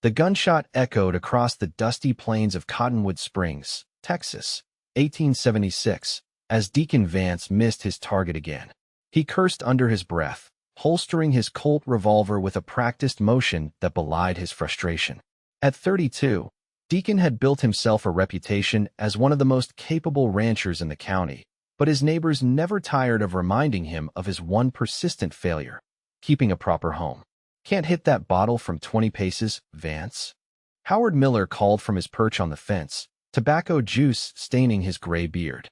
The gunshot echoed across the dusty plains of Cottonwood Springs, Texas, 1876, as Deacon Vance missed his target again. He cursed under his breath, holstering his Colt revolver with a practiced motion that belied his frustration. At 32, Deacon had built himself a reputation as one of the most capable ranchers in the county, but his neighbors never tired of reminding him of his one persistent failure: keeping a proper home. "Can't hit that bottle from 20 paces, Vance?" Howard Miller called from his perch on the fence, tobacco juice staining his gray beard.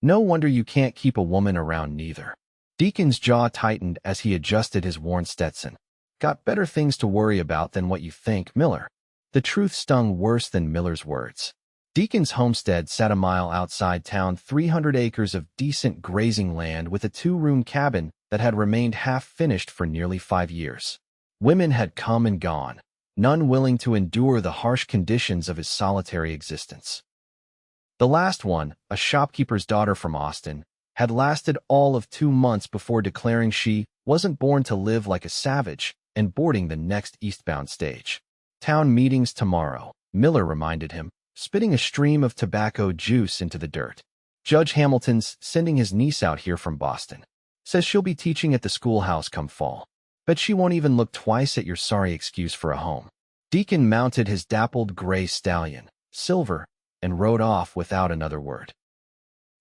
"No wonder you can't keep a woman around neither." Deacon's jaw tightened as he adjusted his worn Stetson. "Got better things to worry about than what you think, Miller." The truth stung worse than Miller's words. Deacon's homestead sat a mile outside town, 300 acres of decent grazing land with a 2-room cabin that had remained half-finished for nearly 5 years. Women had come and gone, none willing to endure the harsh conditions of his solitary existence. The last one, a shopkeeper's daughter from Austin, had lasted all of 2 months before declaring she wasn't born to live like a savage and boarding the next eastbound stage. "Town meetings tomorrow," Miller reminded him, spitting a stream of tobacco juice into the dirt. "Judge Hamilton's sending his niece out here from Boston. Says she'll be teaching at the schoolhouse come fall. Bet she won't even look twice at your sorry excuse for a home." Deacon mounted his dappled gray stallion, Silver, and rode off without another word.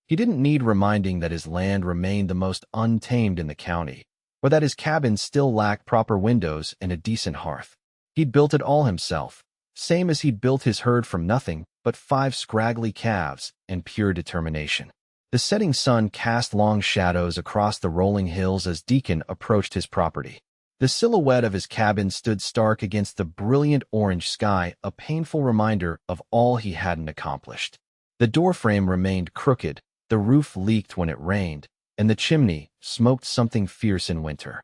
He didn't need reminding that his land remained the most untamed in the county, or that his cabin still lacked proper windows and a decent hearth. He'd built it all himself, same as he'd built his herd from nothing but 5 scraggly calves and pure determination. The setting sun cast long shadows across the rolling hills as Deacon approached his property. The silhouette of his cabin stood stark against the brilliant orange sky, a painful reminder of all he hadn't accomplished. The doorframe remained crooked, the roof leaked when it rained, and the chimney smoked something fierce in winter.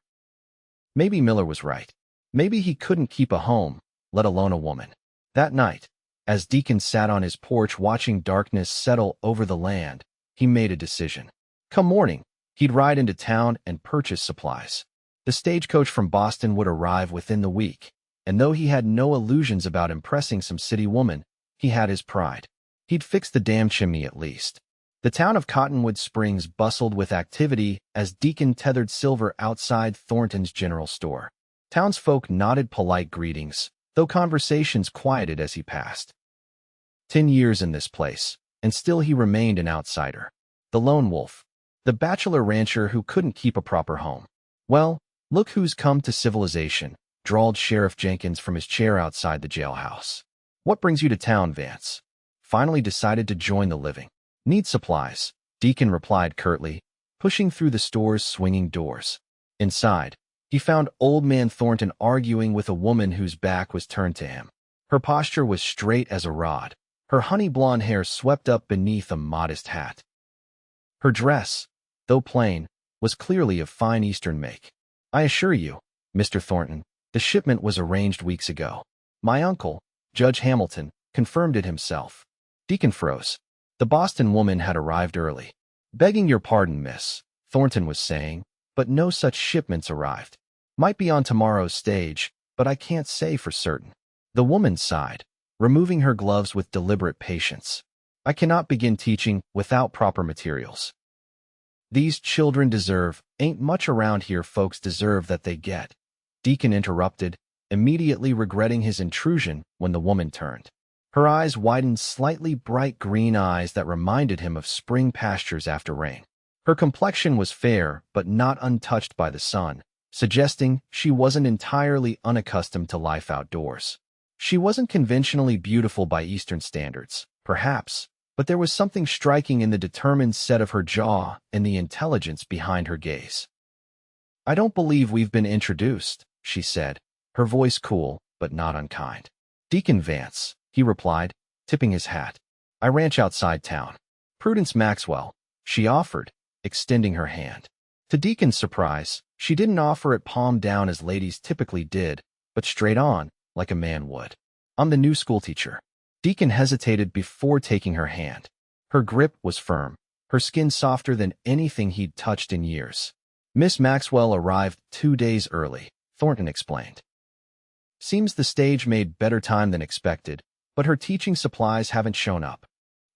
Maybe Miller was right. Maybe he couldn't keep a home, let alone a woman. That night, as Deacon sat on his porch watching darkness settle over the land, he made a decision. Come morning, he'd ride into town and purchase supplies. The stagecoach from Boston would arrive within the week, and though he had no illusions about impressing some city woman, he had his pride. He'd fix the damn chimney at least. The town of Cottonwood Springs bustled with activity as Deacon tethered Silver outside Thornton's general store. Townsfolk nodded polite greetings, though conversations quieted as he passed. 10 years in this place, and still he remained an outsider. The lone wolf. The bachelor rancher who couldn't keep a proper home. "Well, look who's come to civilization," drawled Sheriff Jenkins from his chair outside the jailhouse. "What brings you to town, Vance?" "Finally decided to join the living. Need supplies," Deacon replied curtly, pushing through the store's swinging doors. Inside, he found Old Man Thornton arguing with a woman whose back was turned to him. Her posture was straight as a rod, her honey blonde hair swept up beneath a modest hat. Her dress, though plain, was clearly of fine Eastern make. "I assure you, Mr. Thornton, the shipment was arranged weeks ago. My uncle, Judge Hamilton, confirmed it himself." Deacon froze. The Boston woman had arrived early. "Begging your pardon, miss," Thornton was saying, "but no such shipments arrived. Might be on tomorrow's stage, but I can't say for certain." The woman sighed, removing her gloves with deliberate patience. "I cannot begin teaching without proper materials. These children ain't much around here folks deserve that they get." Deacon interrupted, immediately regretting his intrusion when the woman turned. Her eyes widened, slightly bright green eyes that reminded him of spring pastures after rain. Her complexion was fair but not untouched by the sun, suggesting she wasn't entirely unaccustomed to life outdoors. She wasn't conventionally beautiful by Eastern standards, perhaps, but there was something striking in the determined set of her jaw and the intelligence behind her gaze. "I don't believe we've been introduced," she said, her voice cool but not unkind. "Deacon Vance," he replied, tipping his hat. "I ranch outside town." "Prudence Maxwell," she offered, extending her hand. To Deacon's surprise, she didn't offer it palm down as ladies typically did, but straight on, like a man would. "I'm the new schoolteacher." Deacon hesitated before taking her hand. Her grip was firm, her skin softer than anything he'd touched in years. "Miss Maxwell arrived 2 days early," Thornton explained. Seems the stage made better time than expected, but her teaching supplies haven't shown up.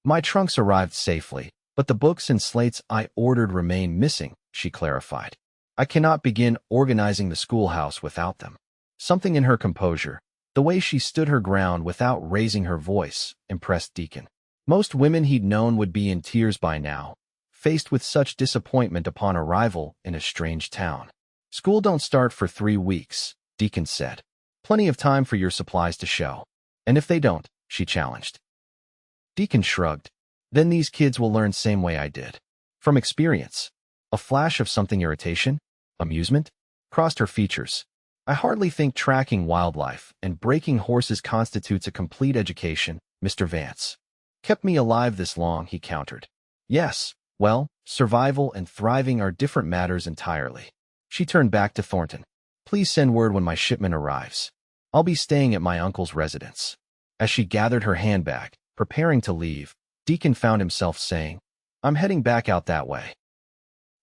My trunks arrived safely, but the books and slates I ordered remain missing, she clarified. I cannot begin organizing the schoolhouse without them. Something in her composure, the way she stood her ground without raising her voice, impressed Deacon. Most women he'd known would be in tears by now, faced with such disappointment upon arrival in a strange town. School don't start for 3 weeks, Deacon said. Plenty of time for your supplies to show. And if they don't, she challenged. Deacon shrugged. Then these kids will learn same way I did. From experience. A flash of something irritation, amusement, crossed her features. I hardly think tracking wildlife and breaking horses constitutes a complete education, Mr. Vance. Kept me alive this long, he countered. Yes, well, survival and thriving are different matters entirely. She turned back to Thornton. Please send word when my shipment arrives. I'll be staying at my uncle's residence. As she gathered her handbag, preparing to leave, Deacon found himself saying, I'm heading back out that way.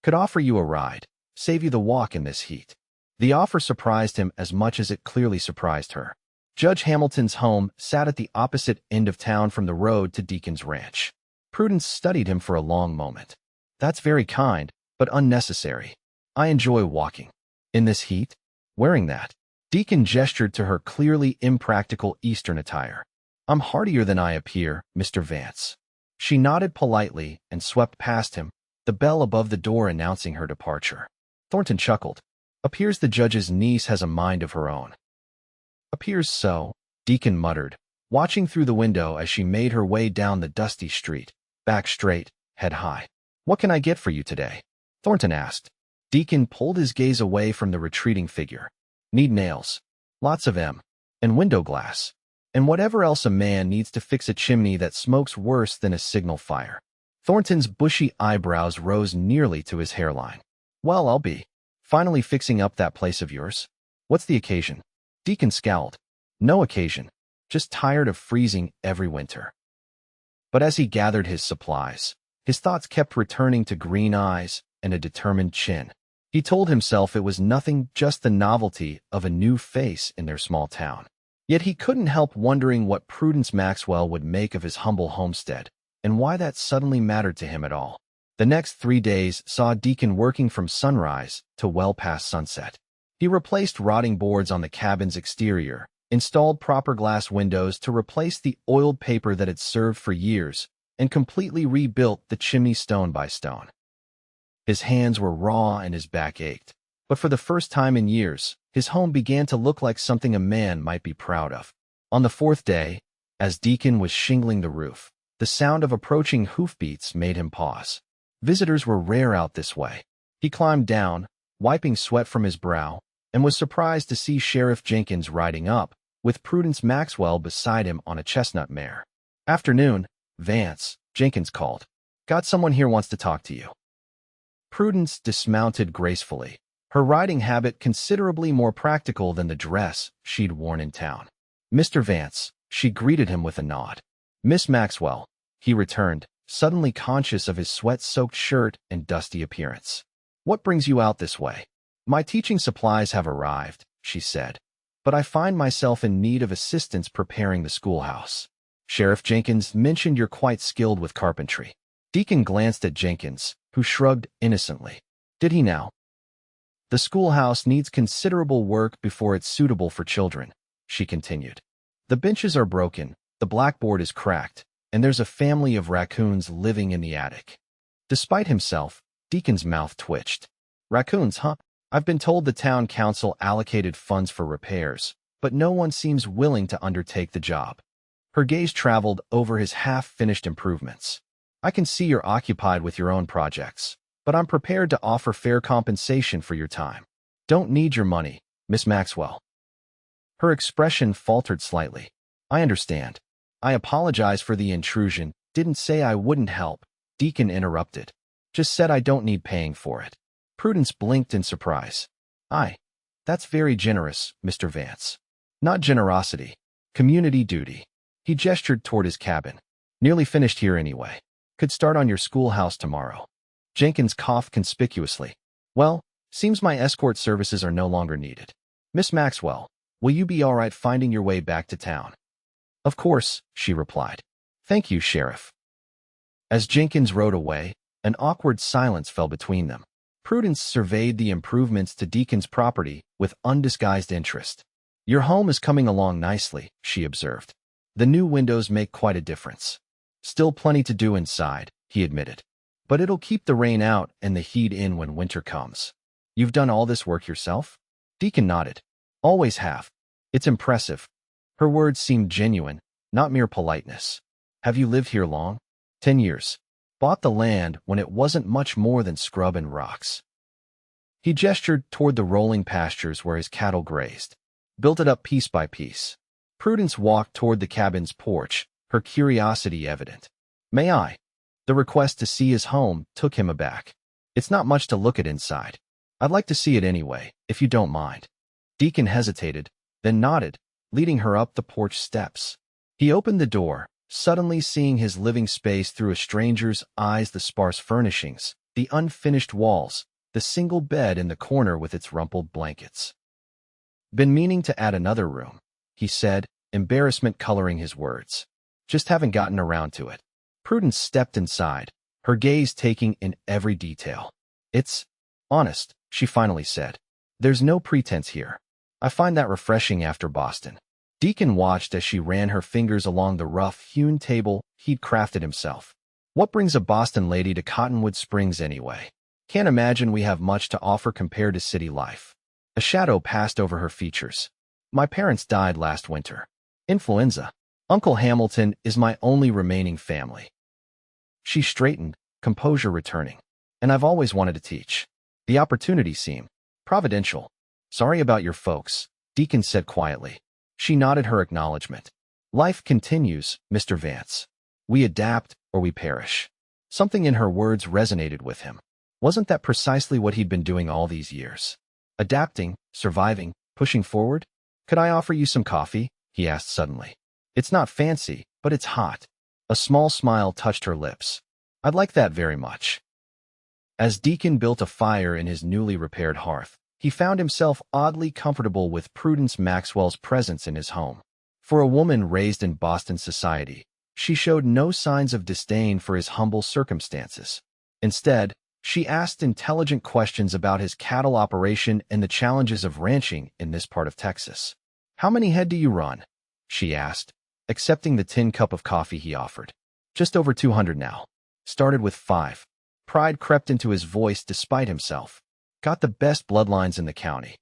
Could offer you a ride, save you the walk in this heat. The offer surprised him as much as it clearly surprised her. Judge Hamilton's home sat at the opposite end of town from the road to Deacon's ranch. Prudence studied him for a long moment. That's very kind, but unnecessary. I enjoy walking. In this heat? Wearing that? Deacon gestured to her clearly impractical Eastern attire. I'm hardier than I appear, Mr. Vance. She nodded politely and swept past him, the bell above the door announcing her departure. Thornton chuckled. Appears the judge's niece has a mind of her own. Appears so, Deacon muttered, watching through the window as she made her way down the dusty street, back straight, head high. What can I get for you today? Thornton asked. Deacon pulled his gaze away from the retreating figure. Need nails. Lots of 'em. And window glass. And whatever else a man needs to fix a chimney that smokes worse than a signal fire. Thornton's bushy eyebrows rose nearly to his hairline. Well, I'll be. Finally fixing up that place of yours? What's the occasion? Deacon scowled. No occasion. Just tired of freezing every winter. But as he gathered his supplies, his thoughts kept returning to green eyes and a determined chin. He told himself it was nothing, just the novelty of a new face in their small town. Yet he couldn't help wondering what Prudence Maxwell would make of his humble homestead, and why that suddenly mattered to him at all. The next 3 days saw Deacon working from sunrise to well past sunset. He replaced rotting boards on the cabin's exterior, installed proper glass windows to replace the oiled paper that had served for years, and completely rebuilt the chimney stone by stone. His hands were raw and his back ached, but for the first time in years, his home began to look like something a man might be proud of. On the 4th day, as Deacon was shingling the roof, the sound of approaching hoofbeats made him pause. Visitors were rare out this way. He climbed down, wiping sweat from his brow, and was surprised to see Sheriff Jenkins riding up, with Prudence Maxwell beside him on a chestnut mare. Afternoon, Vance, Jenkins called. Got someone here wants to talk to you. Prudence dismounted gracefully, her riding habit considerably more practical than the dress she'd worn in town. Mr. Vance, she greeted him with a nod. Miss Maxwell, he returned, suddenly conscious of his sweat-soaked shirt and dusty appearance. What brings you out this way? My teaching supplies have arrived, she said, but I find myself in need of assistance preparing the schoolhouse. Sheriff Jenkins mentioned you're quite skilled with carpentry. Deacon glanced at Jenkins, who shrugged innocently. Did he now? The schoolhouse needs considerable work before it's suitable for children, she continued. The benches are broken, the blackboard is cracked, and there's a family of raccoons living in the attic. Despite himself, Deacon's mouth twitched. Raccoons, huh? I've been told the town council allocated funds for repairs, but no one seems willing to undertake the job. Her gaze traveled over his half-finished improvements. I can see you're occupied with your own projects, but I'm prepared to offer fair compensation for your time. Don't need your money, Miss Maxwell. Her expression faltered slightly. I understand. I apologize for the intrusion. Didn't say I wouldn't help, Deacon interrupted. Just said I don't need paying for it. Prudence blinked in surprise. That's very generous, Mr. Vance. Not generosity. Community duty. He gestured toward his cabin. Nearly finished here anyway. Could start on your schoolhouse tomorrow. Jenkins coughed conspicuously. Well, seems my escort services are no longer needed. Miss Maxwell, Will you be all right finding your way back to town? Of course, she replied. Thank you, Sheriff. As Jenkins rode away, an awkward silence fell between them. Prudence surveyed the improvements to Deacon's property with undisguised interest. Your home is coming along nicely, she observed. The new windows make quite a difference. Still plenty to do inside, he admitted. But it'll keep the rain out and the heat in when winter comes. You've done all this work yourself? Deacon nodded. Always have. It's impressive. Her words seemed genuine, not mere politeness. Have you lived here long? 10 years. Bought the land when it wasn't much more than scrub and rocks. He gestured toward the rolling pastures where his cattle grazed. Built it up piece by piece. Prudence walked toward the cabin's porch, her curiosity evident. May I? The request to see his home took him aback. It's not much to look at inside. I'd like to see it anyway, if you don't mind. Deacon hesitated, then nodded, leading her up the porch steps. He opened the door, suddenly seeing his living space through a stranger's eyes, the sparse furnishings, the unfinished walls, the single bed in the corner with its rumpled blankets. Been meaning to add another room, he said, embarrassment coloring his words. Just haven't gotten around to it. Prudence stepped inside, her gaze taking in every detail. It's honest, she finally said. There's no pretense here. I find that refreshing after Boston. Deacon watched as she ran her fingers along the rough-hewn table he'd crafted himself. What brings a Boston lady to Cottonwood Springs anyway? Can't imagine we have much to offer compared to city life. A shadow passed over her features. My parents died last winter. Influenza. Uncle Hamilton is my only remaining family. She straightened, composure returning. And I've always wanted to teach. The opportunity seemed providential. Sorry about your folks, Deacon said quietly. She nodded her acknowledgement. Life continues, Mr. Vance. We adapt or we perish. Something in her words resonated with him. Wasn't that precisely what he'd been doing all these years? Adapting, surviving, pushing forward? Could I offer you some coffee? He asked suddenly. It's not fancy, but it's hot. A small smile touched her lips. I'd like that very much. As Deacon built a fire in his newly repaired hearth, he found himself oddly comfortable with Prudence Maxwell's presence in his home. For a woman raised in Boston society, she showed no signs of disdain for his humble circumstances. Instead, she asked intelligent questions about his cattle operation and the challenges of ranching in this part of Texas. How many head do you run? She asked, accepting the tin cup of coffee he offered. Just over 200 now. Started with 5. Pride crept into his voice despite himself. Got the best bloodlines in the county.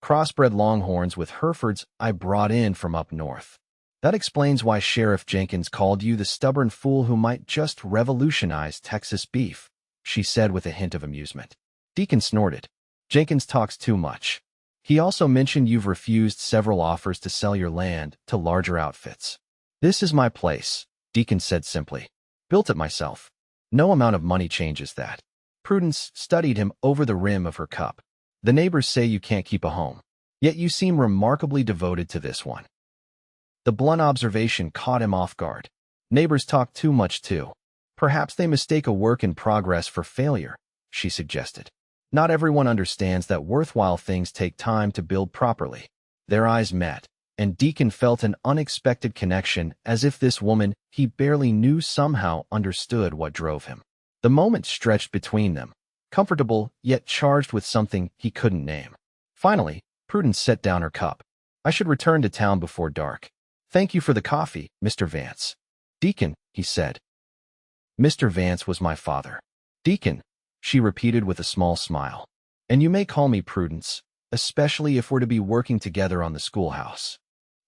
Crossbred Longhorns with Herefords I brought in from up north. That explains why Sheriff Jenkins called you the stubborn fool who might just revolutionize Texas beef, she said with a hint of amusement. Deacon snorted. Jenkins talks too much. He also mentioned you've refused several offers to sell your land to larger outfits. This is my place, Deacon said simply. Built it myself. No amount of money changes that. Prudence studied him over the rim of her cup. The neighbors say you can't keep a home, yet you seem remarkably devoted to this one. The blunt observation caught him off guard. Neighbors talk too much too. Perhaps they mistake a work in progress for failure, she suggested. Not everyone understands that worthwhile things take time to build properly. Their eyes met, and Deacon felt an unexpected connection, as if this woman he barely knew somehow understood what drove him. The moment stretched between them, comfortable yet charged with something he couldn't name. Finally, Prudence set down her cup. I should return to town before dark. Thank you for the coffee, Mr. Vance. Deacon, he said. Mr. Vance was my father. Deacon, she repeated with a small smile. And you may call me Prudence, especially if we're to be working together on the schoolhouse.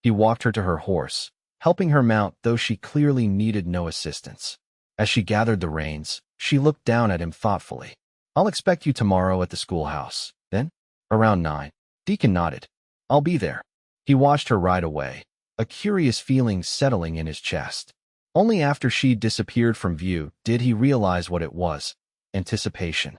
He walked her to her horse, helping her mount, though she clearly needed no assistance. As she gathered the reins, she looked down at him thoughtfully. I'll expect you tomorrow at the schoolhouse, then? Around 9. Deacon nodded. I'll be there. He watched her ride away, a curious feeling settling in his chest. Only after she'd disappeared from view did he realize what it was: anticipation.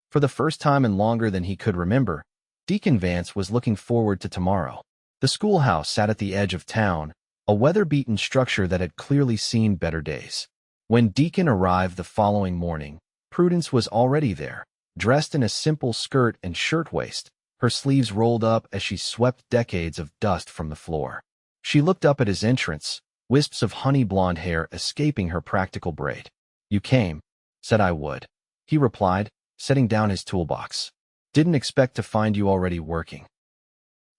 For the first time in longer than he could remember, Deacon Vance was looking forward to tomorrow. The schoolhouse sat at the edge of town, a weather-beaten structure that had clearly seen better days. When Deacon arrived the following morning, Prudence was already there, dressed in a simple skirt and shirtwaist, her sleeves rolled up as she swept decades of dust from the floor. She looked up at his entrance, wisps of honey-blonde hair escaping her practical braid. "You came," said I would. He replied, setting down his toolbox. "Didn't expect to find you already working."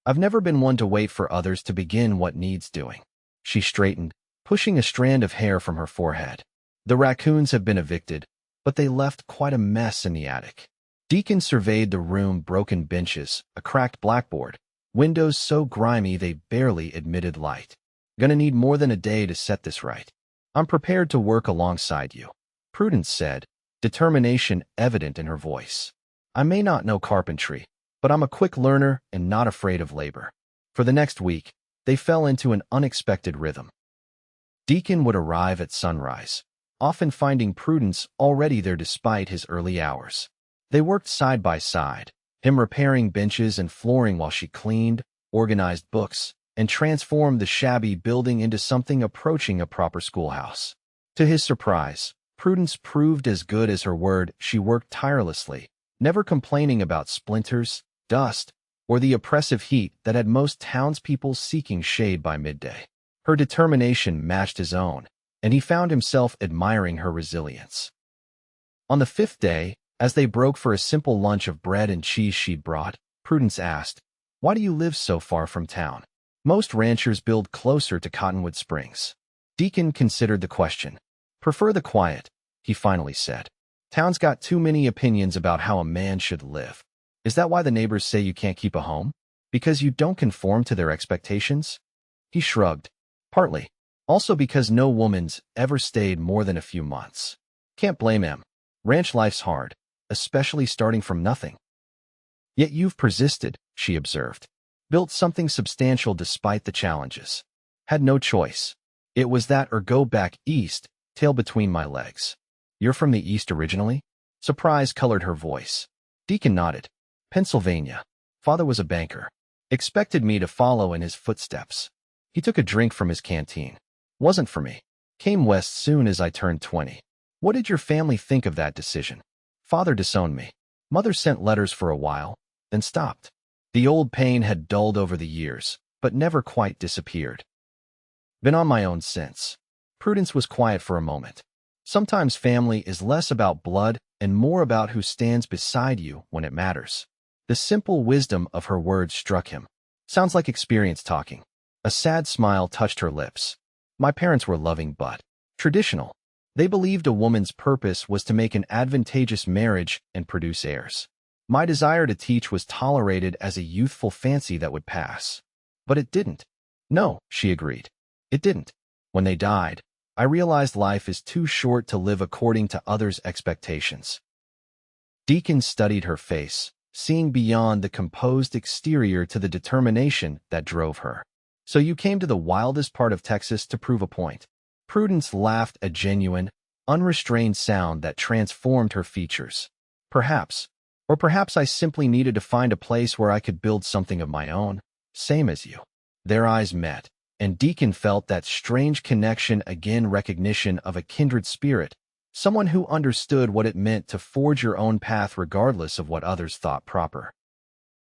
"I've never been one to wait for others to begin what needs doing." She straightened, pushing a strand of hair from her forehead. "The raccoons have been evicted, but they left quite a mess in the attic." Deacon surveyed the room, broken benches, a cracked blackboard, windows so grimy they barely admitted light. "Gonna need more than a day to set this right. I'm prepared to work alongside you," Prudence said, determination evident in her voice. "I may not know carpentry, but I'm a quick learner and not afraid of labor." For the next week, they fell into an unexpected rhythm. Deacon would arrive at sunrise, often finding Prudence already there despite his early hours. They worked side by side, him repairing benches and flooring while she cleaned, organized books, and transformed the shabby building into something approaching a proper schoolhouse. To his surprise, Prudence proved as good as her word. She worked tirelessly, never complaining about splinters, dust, or the oppressive heat that had most townspeople seeking shade by midday. Her determination matched his own, and he found himself admiring her resilience. On the fifth day, as they broke for a simple lunch of bread and cheese she'd brought, Prudence asked, "Why do you live so far from town?" "Most ranchers build closer to Cottonwood Springs." Deacon considered the question. "Prefer the quiet," he finally said. "Town's got too many opinions about how a man should live." "Is that why the neighbors say you can't keep a home? Because you don't conform to their expectations?" He shrugged. "Partly. Also because no woman's ever stayed more than a few months." "Can't blame him. Ranch life's hard, especially starting from nothing." "Yet you've persisted," she observed. "Built something substantial despite the challenges." "Had no choice. It was that or go back east, tail between my legs." "You're from the east originally?" Surprise colored her voice. Deacon nodded. "Pennsylvania. Father was a banker. Expected me to follow in his footsteps." He took a drink from his canteen. "Wasn't for me. Came west soon as I turned 20. What did your family think of that decision?" "Father disowned me. Mother sent letters for a while, then stopped." The old pain had dulled over the years, but never quite disappeared. "Been on my own since." Prudence was quiet for a moment. Sometimes family is less about blood and more about who stands beside you when it matters. The simple wisdom of her words struck him. "Sounds like experience talking." A sad smile touched her lips. "My parents were loving but traditional. They believed a woman's purpose was to make an advantageous marriage and produce heirs. My desire to teach was tolerated as a youthful fancy that would pass." "But it didn't." "No," she agreed. "It didn't. When they died, I realized life is too short to live according to others' expectations." Deacon studied her face, seeing beyond the composed exterior to the determination that drove her. "So you came to the wildest part of Texas to prove a point." Prudence laughed, a genuine, unrestrained sound that transformed her features. "Perhaps. Or perhaps I simply needed to find a place where I could build something of my own, same as you." Their eyes met, and Deacon felt that strange connection again, recognition of a kindred spirit, someone who understood what it meant to forge your own path regardless of what others thought proper.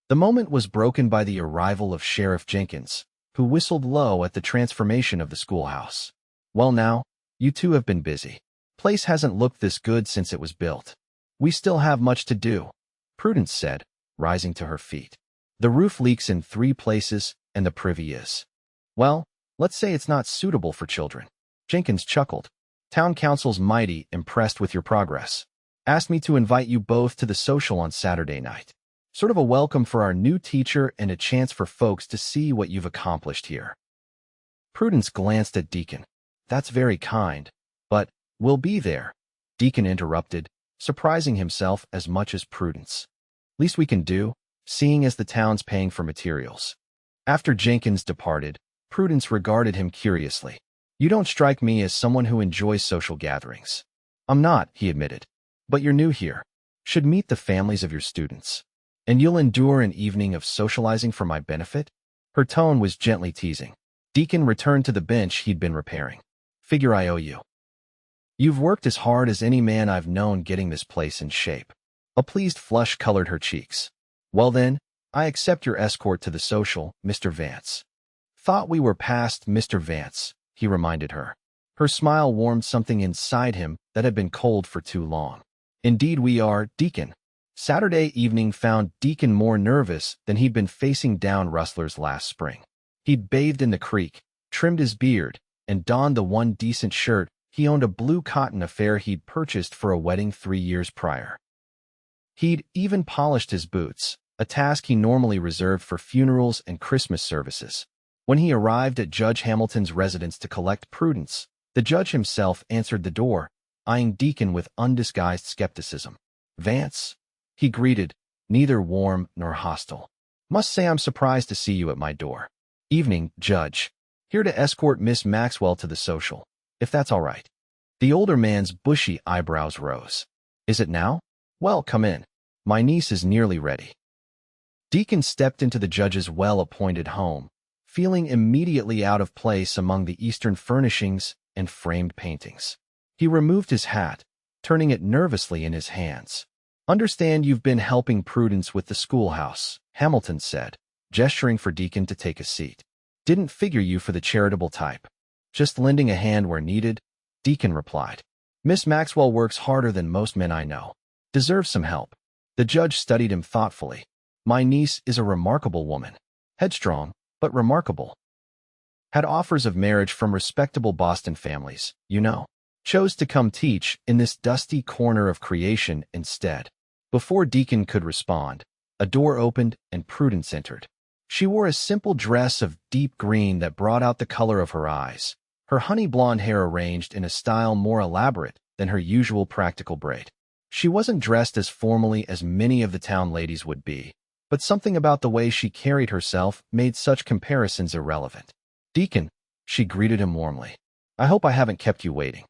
The moment was broken by the arrival of Sheriff Jenkins, who whistled low at the transformation of the schoolhouse. "Well now, you two have been busy. Place hasn't looked this good since it was built." "We still have much to do," Prudence said, rising to her feet. "The roof leaks in 3 places, and the privy is, well, let's say it's not suitable for children." Jenkins chuckled. "Town council's mighty impressed with your progress. Asked me to invite you both to the social on Saturday night. Sort of a welcome for our new teacher and a chance for folks to see what you've accomplished here." Prudence glanced at Deacon. "That's very kind, but we'll be there," Deacon interrupted, surprising himself as much as Prudence. "Least we can do, seeing as the town's paying for materials." After Jenkins departed, Prudence regarded him curiously. "You don't strike me as someone who enjoys social gatherings." "I'm not," he admitted. "But you're new here. Should meet the families of your students. And you'll endure an evening of socializing for my benefit?" Her tone was gently teasing. Deacon returned to the bench he'd been repairing. "Figure I owe you. You've worked as hard as any man I've known getting this place in shape." A pleased flush colored her cheeks. "Well then, I accept your escort to the social, Mr. Vance. Thought we were past Mr. Vance, he reminded her. Her smile warmed something inside him that had been cold for too long. Indeed we are, Deacon. Saturday evening found Deacon more nervous than he'd been facing down rustlers last spring. He'd bathed in the creek, trimmed his beard, and donned the one decent shirt he owned, a blue cotton affair he'd purchased for a wedding 3 years prior. He'd even polished his boots, a task he normally reserved for funerals and Christmas services. When he arrived at Judge Hamilton's residence to collect Prudence, the judge himself answered the door, eyeing Deacon with undisguised skepticism. "Vance?" he greeted, neither warm nor hostile. "Must say I'm surprised to see you at my door." "Evening, Judge. Here to escort Miss Maxwell to the social, if that's all right." The older man's bushy eyebrows rose. "Is it now? Well, come in. My niece is nearly ready." Deacon stepped into the judge's well-appointed home, feeling immediately out of place among the Eastern furnishings and framed paintings. He removed his hat, turning it nervously in his hands. "Understand you've been helping Prudence with the schoolhouse," Hamilton said, gesturing for Deacon to take a seat. "Didn't figure you for the charitable type." "Just lending a hand where needed," Deacon replied. "Miss Maxwell works harder than most men I know. Deserves some help." The judge studied him thoughtfully. "My niece is a remarkable woman. Headstrong, but remarkable. Had offers of marriage from respectable Boston families, you know. Chose to come teach in this dusty corner of creation instead." Before Deacon could respond, a door opened and Prudence entered. She wore a simple dress of deep green that brought out the color of her eyes, her honey blonde hair arranged in a style more elaborate than her usual practical braid. She wasn't dressed as formally as many of the town ladies would be, but something about the way she carried herself made such comparisons irrelevant. "Deacon," she greeted him warmly. "I hope I haven't kept you waiting."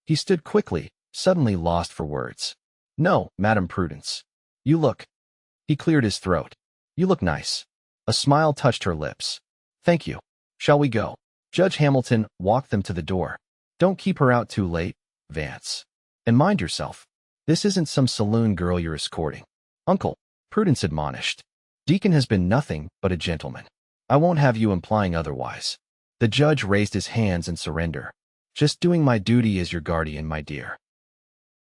He stood quickly, suddenly lost for words. "No, Madam Prudence. You look—" He cleared his throat. "You look nice." A smile touched her lips. "Thank you. Shall we go?" Judge Hamilton walked them to the door. "Don't keep her out too late, Vance. And mind yourself. This isn't some saloon girl you're escorting." "Uncle," Prudence admonished. "Deacon has been nothing but a gentleman. I won't have you implying otherwise." The judge raised his hands in surrender. "Just doing my duty as your guardian, my dear."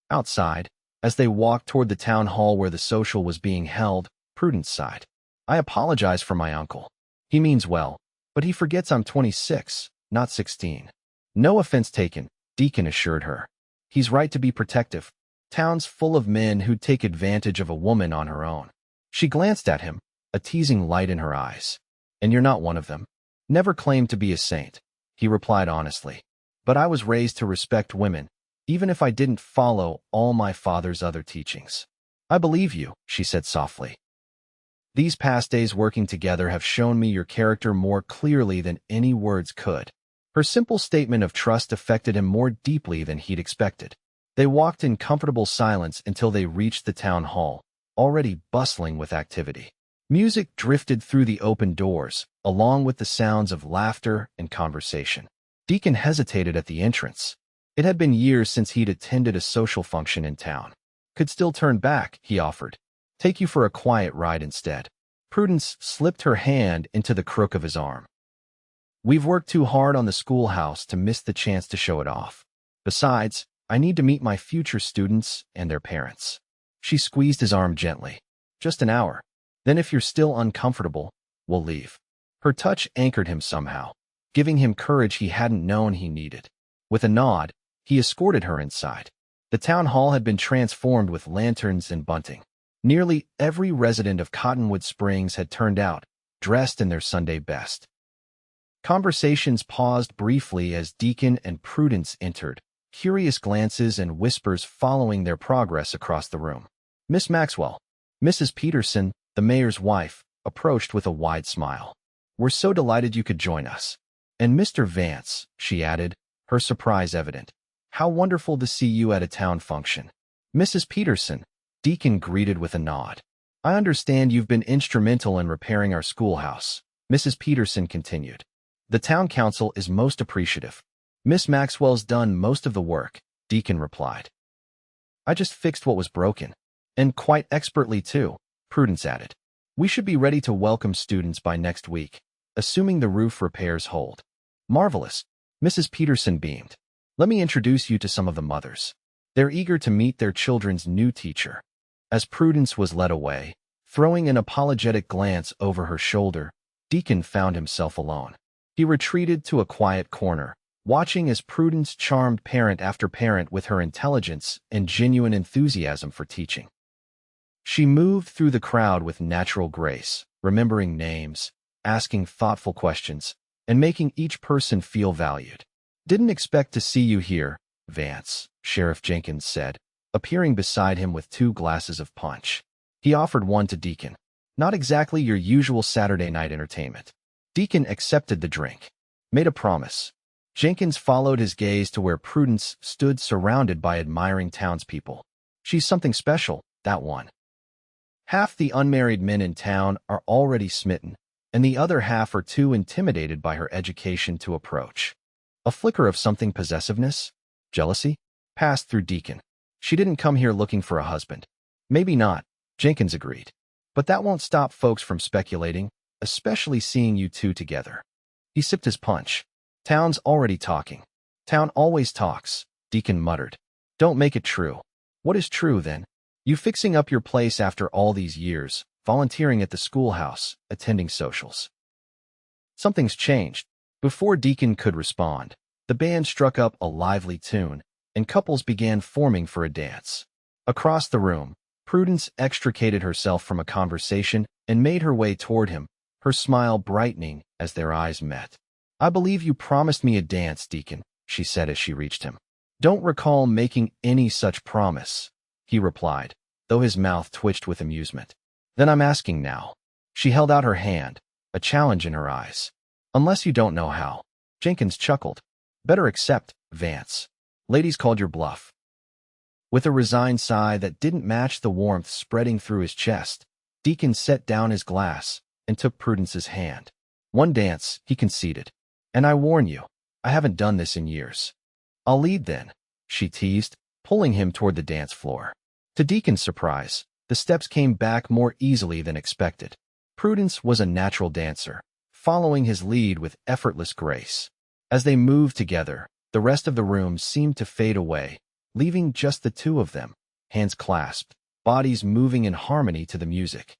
Outside, as they walked toward the town hall where the social was being held, Prudence sighed. "I apologize for my uncle. He means well, but he forgets I'm 26, not 16. "No offense taken," Deacon assured her. "He's right to be protective. Town's full of men who'd take advantage of a woman on her own." She glanced at him, a teasing light in her eyes. "And you're not one of them." "Never claimed to be a saint," he replied honestly. "But I was raised to respect women, even if I didn't follow all my father's other teachings." "I believe you," she said softly. "These past days working together have shown me your character more clearly than any words could." Her simple statement of trust affected him more deeply than he'd expected. They walked in comfortable silence until they reached the town hall, already bustling with activity. Music drifted through the open doors, along with the sounds of laughter and conversation. Deacon hesitated at the entrance. It had been years since he'd attended a social function in town. "Could still turn back," he offered. "Take you for a quiet ride instead." Prudence slipped her hand into the crook of his arm. "We've worked too hard on the schoolhouse to miss the chance to show it off. Besides, I need to meet my future students and their parents." She squeezed his arm gently. "Just an hour. Then if you're still uncomfortable, we'll leave." Her touch anchored him somehow, giving him courage he hadn't known he needed. With a nod, he escorted her inside. The town hall had been transformed with lanterns and bunting. Nearly every resident of Cottonwood Springs had turned out, dressed in their Sunday best. Conversations paused briefly as Deacon and Prudence entered, curious glances and whispers following their progress across the room. Miss Maxwell, Mrs. Peterson, the mayor's wife, approached with a wide smile. "We're so delighted you could join us. And Mr. Vance," she added, her surprise evident. "How wonderful to see you at a town function." "Mrs. Peterson," Deacon greeted with a nod. "I understand you've been instrumental in repairing our schoolhouse," Mrs. Peterson continued. "The town council is most appreciative." "Miss Maxwell's done most of the work," Deacon replied. "I just fixed what was broken. And quite expertly, too," Prudence added. We should be ready to welcome students by next week, assuming the roof repairs hold. Marvelous. Mrs. Peterson beamed. Let me introduce you to some of the mothers. They're eager to meet their children's new teacher. As Prudence was led away, throwing an apologetic glance over her shoulder, Deacon found himself alone. He retreated to a quiet corner, watching as Prudence charmed parent after parent with her intelligence and genuine enthusiasm for teaching. She moved through the crowd with natural grace, remembering names, asking thoughtful questions, and making each person feel valued. Didn't expect to see you here, Vance, Sheriff Jenkins said, appearing beside him with 2 glasses of punch. He offered one to Deacon. Not exactly your usual Saturday night entertainment. Deacon accepted the drink. Made a promise. Jenkins followed his gaze to where Prudence stood surrounded by admiring townspeople. She's something special, that one. Half the unmarried men in town are already smitten, and the other half are too intimidated by her education to approach. A flicker of something possessiveness? Jealousy? Passed through Deacon. She didn't come here looking for a husband. Maybe not, Jenkins agreed. But that won't stop folks from speculating, especially seeing you two together. He sipped his punch. Town's already talking. Town always talks, Deacon muttered. Don't make it true. What is true, then? You fixing up your place after all these years, volunteering at the schoolhouse, attending socials. Something's changed. Before Deacon could respond, the band struck up a lively tune, and couples began forming for a dance. Across the room, Prudence extricated herself from a conversation and made her way toward him, her smile brightening as their eyes met. I believe you promised me a dance, Deacon, she said as she reached him. Don't recall making any such promise, he replied, though his mouth twitched with amusement. Then I'm asking now. She held out her hand, a challenge in her eyes. Unless you don't know how. Jenkins chuckled. Better accept, Vance. Ladies called your bluff. With a resigned sigh that didn't match the warmth spreading through his chest, Deacon set down his glass and took Prudence's hand. One dance, he conceded. And I warn you, I haven't done this in years. I'll lead then, she teased, pulling him toward the dance floor. To Deacon's surprise, the steps came back more easily than expected. Prudence was a natural dancer, following his lead with effortless grace. As they moved together, the rest of the room seemed to fade away, leaving just the two of them, hands clasped, bodies moving in harmony to the music.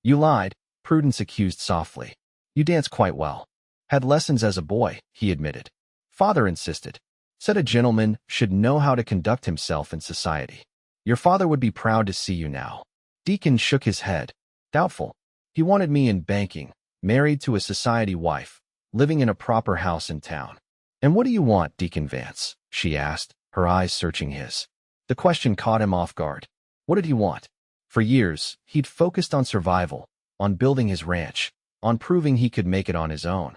You lied, Prudence accused softly. You dance quite well. Had lessons as a boy, he admitted. Father insisted. Said a gentleman should know how to conduct himself in society. Your father would be proud to see you now. Deacon shook his head. Doubtful. He wanted me in banking, married to a society wife, living in a proper house in town. And what do you want, Deacon Vance? She asked, her eyes searching his. The question caught him off guard. What did he want? For years, he'd focused on survival, on building his ranch, on proving he could make it on his own.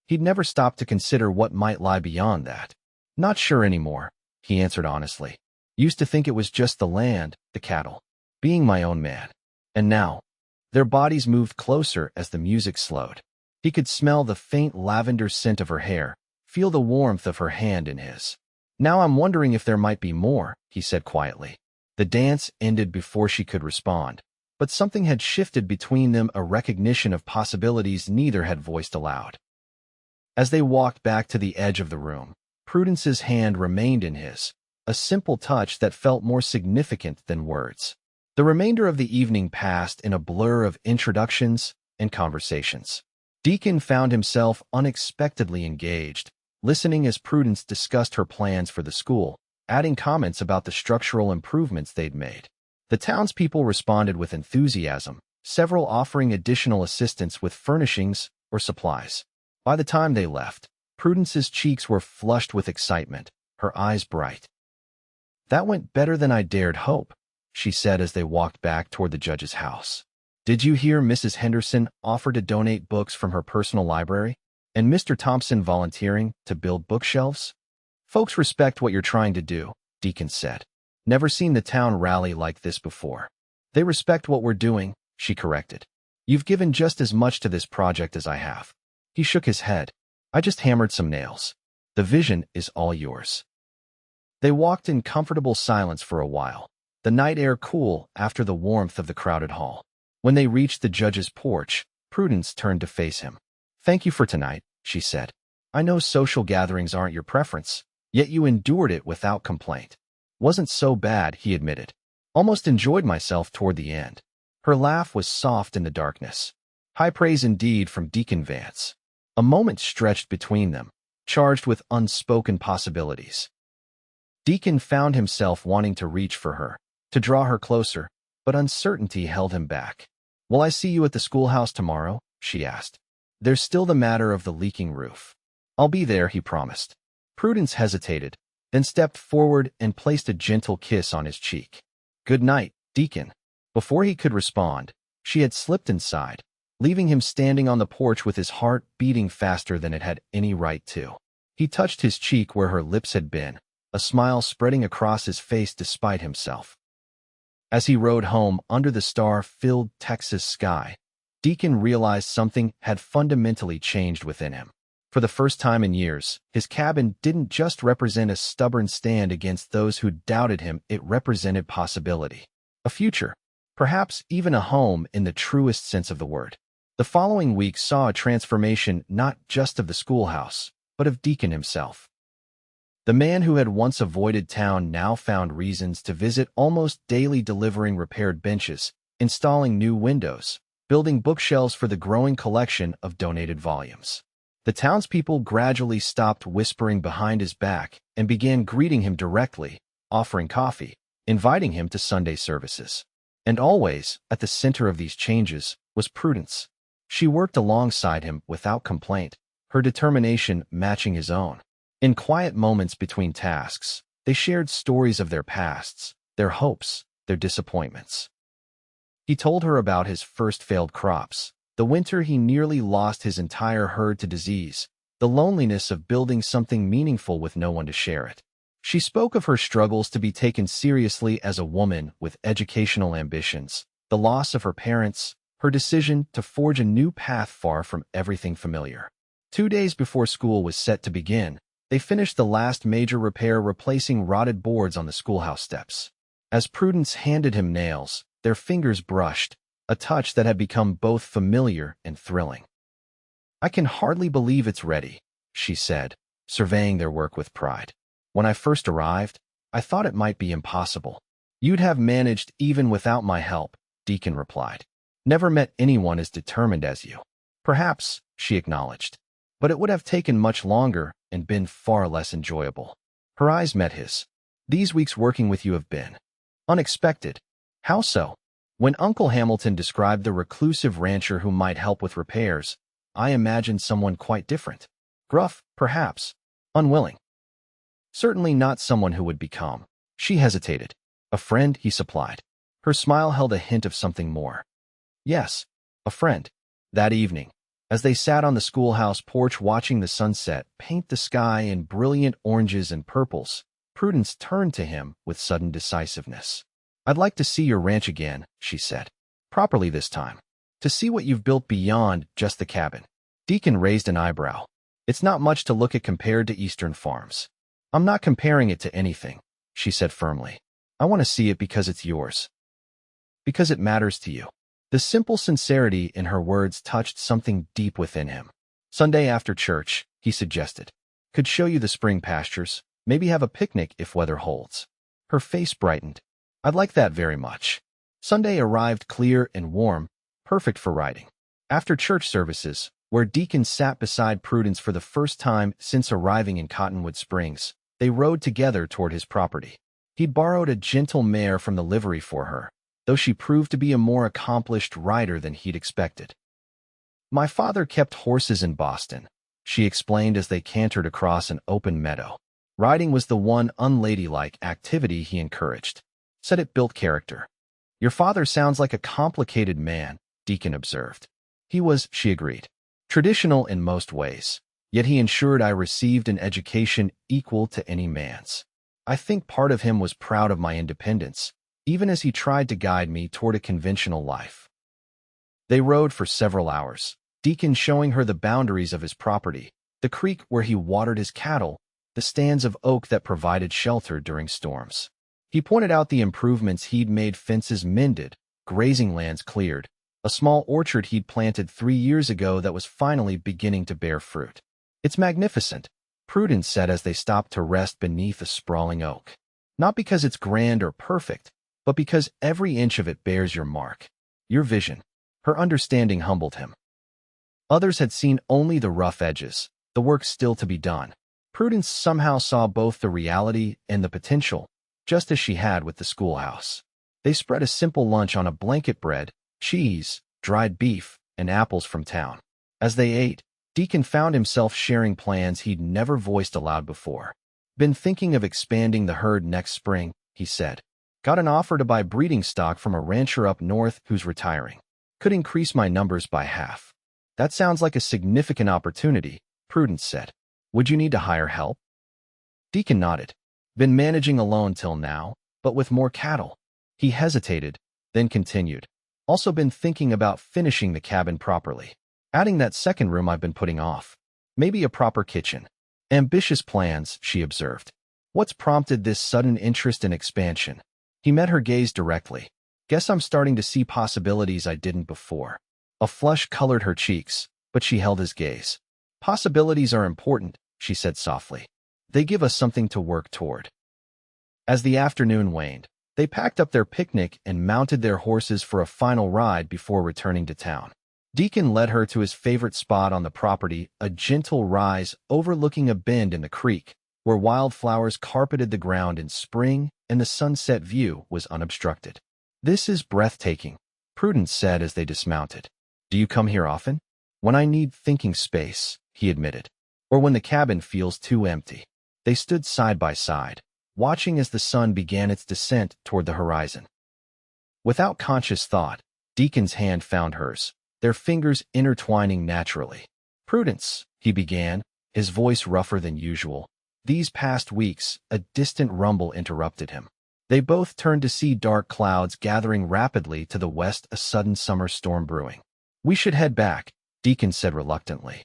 He'd never stopped to consider what might lie beyond that. Not sure anymore, he answered honestly. Used to think it was just the land, the cattle, being my own man. And now, their bodies moved closer as the music slowed. He could smell the faint lavender scent of her hair, feel the warmth of her hand in his. Now I'm wondering if there might be more, he said quietly. The dance ended before she could respond, but something had shifted between them, a recognition of possibilities neither had voiced aloud. As they walked back to the edge of the room, Prudence's hand remained in his, a simple touch that felt more significant than words. The remainder of the evening passed in a blur of introductions and conversations. Deacon found himself unexpectedly engaged, listening as Prudence discussed her plans for the school, adding comments about the structural improvements they'd made. The townspeople responded with enthusiasm, several offering additional assistance with furnishings or supplies. By the time they left, Prudence's cheeks were flushed with excitement, her eyes bright. That went better than I dared hope, she said as they walked back toward the judge's house. Did you hear Mrs. Henderson offer to donate books from her personal library? And Mr. Thompson volunteering to build bookshelves? Folks respect what you're trying to do, Deacon said. Never seen the town rally like this before. They respect what we're doing, she corrected. You've given just as much to this project as I have. He shook his head. I just hammered some nails. The vision is all yours. They walked in comfortable silence for a while, the night air cool after the warmth of the crowded hall. When they reached the judge's porch, Prudence turned to face him. "Thank you for tonight," she said. "I know social gatherings aren't your preference, yet you endured it without complaint." "Wasn't so bad," he admitted. "Almost enjoyed myself toward the end." Her laugh was soft in the darkness. High praise indeed from Deacon Vance. A moment stretched between them, charged with unspoken possibilities. Deacon found himself wanting to reach for her, to draw her closer, but uncertainty held him back. "Will I see you at the schoolhouse tomorrow?" she asked. "There's still the matter of the leaking roof." "I'll be there," he promised. Prudence hesitated, then stepped forward and placed a gentle kiss on his cheek. "Good night, Deacon." Before he could respond, she had slipped inside, leaving him standing on the porch with his heart beating faster than it had any right to. He touched his cheek where her lips had been, a smile spreading across his face despite himself. As he rode home under the star-filled Texas sky, Deacon realized something had fundamentally changed within him. For the first time in years, his cabin didn't just represent a stubborn stand against those who doubted him, it represented possibility. A future, perhaps even a home in the truest sense of the word. The following week saw a transformation not just of the schoolhouse, but of Deacon himself. The man who had once avoided town now found reasons to visit almost daily, delivering repaired benches, installing new windows, building bookshelves for the growing collection of donated volumes. The townspeople gradually stopped whispering behind his back and began greeting him directly, offering coffee, inviting him to Sunday services. And always, at the center of these changes, was Prudence. She worked alongside him without complaint, her determination matching his own. In quiet moments between tasks, they shared stories of their pasts, their hopes, their disappointments. He told her about his first failed crops, the winter he nearly lost his entire herd to disease, the loneliness of building something meaningful with no one to share it. She spoke of her struggles to be taken seriously as a woman with educational ambitions, the loss of her parents, her decision to forge a new path far from everything familiar. 2 days before school was set to begin, they finished the last major repair, replacing rotted boards on the schoolhouse steps. As Prudence handed him nails, their fingers brushed, a touch that had become both familiar and thrilling. "I can hardly believe it's ready," she said, surveying their work with pride. "When I first arrived, I thought it might be impossible." "You'd have managed even without my help," Deacon replied. "Never met anyone as determined as you." "Perhaps," she acknowledged, "but it would have taken much longer and been far less enjoyable." Her eyes met his. "These weeks working with you have been unexpected." "How so?" "When Uncle Hamilton described the reclusive rancher who might help with repairs, I imagined someone quite different. Gruff, perhaps. Unwilling. Certainly not someone who would become." She hesitated. "A friend," he supplied. Her smile held a hint of something more. "Yes, a friend." That evening, as they sat on the schoolhouse porch watching the sunset paint the sky in brilliant oranges and purples, Prudence turned to him with sudden decisiveness. "I'd like to see your ranch again," she said. "Properly this time. To see what you've built beyond just the cabin." Deacon raised an eyebrow. "It's not much to look at compared to Eastern farms." "I'm not comparing it to anything," she said firmly. "I want to see it because it's yours. Because it matters to you." The simple sincerity in her words touched something deep within him. "Sunday after church," he suggested. "Could show you the spring pastures, maybe have a picnic if weather holds." Her face brightened. "I'd like that very much." Sunday arrived clear and warm, perfect for riding. After church services, where Deacon sat beside Prudence for the first time since arriving in Cottonwood Springs, they rode together toward his property. He borrowed a gentle mare from the livery for her, though she proved to be a more accomplished rider than he'd expected. "My father kept horses in Boston," she explained as they cantered across an open meadow. Riding was the one unladylike activity he encouraged. Said it built character. "Your father sounds like a complicated man," Deacon observed. "He was," she agreed. "Traditional in most ways, yet he ensured I received an education equal to any man's. I think part of him was proud of my independence, even as he tried to guide me toward a conventional life." They rode for several hours, Deacon showing her the boundaries of his property, the creek where he watered his cattle, the stands of oak that provided shelter during storms. He pointed out the improvements he'd made: fences mended, grazing lands cleared, a small orchard he'd planted 3 years ago that was finally beginning to bear fruit. "It's magnificent," Prudence said as they stopped to rest beneath a sprawling oak. "Not because it's grand or perfect, but because every inch of it bears your mark, your vision." Her understanding humbled him. Others had seen only the rough edges, the work still to be done. Prudence somehow saw both the reality and the potential, just as she had with the schoolhouse. They spread a simple lunch on a blanket: bread, cheese, dried beef, and apples from town. As they ate, Deacon found himself sharing plans he'd never voiced aloud before. "Been thinking of expanding the herd next spring," he said. "Got an offer to buy breeding stock from a rancher up north who's retiring. Could increase my numbers by half." "That sounds like a significant opportunity," Prudence said. "Would you need to hire help?" Deacon nodded. "Been managing alone till now, but with more cattle." He hesitated, then continued. "Also been thinking about finishing the cabin properly. Adding that second room I've been putting off. Maybe a proper kitchen." "Ambitious plans," she observed. "What's prompted this sudden interest in expansion?" He met her gaze directly. "Guess I'm starting to see possibilities I didn't before." A flush colored her cheeks, but she held his gaze. "Possibilities are important," she said softly. "They give us something to work toward." As the afternoon waned, they packed up their picnic and mounted their horses for a final ride before returning to town. Deacon led her to his favorite spot on the property, a gentle rise overlooking a bend in the creek, where wildflowers carpeted the ground in spring and the sunset view was unobstructed. "This is breathtaking," Prudence said as they dismounted. "Do you come here often?" "When I need thinking space," he admitted, "or when the cabin feels too empty." They stood side by side, watching as the sun began its descent toward the horizon. Without conscious thought, Deacon's hand found hers, their fingers intertwining naturally. "Prudence," he began, his voice rougher than usual. These past weeks, a distant rumble interrupted him. They both turned to see dark clouds gathering rapidly to the west, a sudden summer storm brewing. "We should head back," Deacon said reluctantly.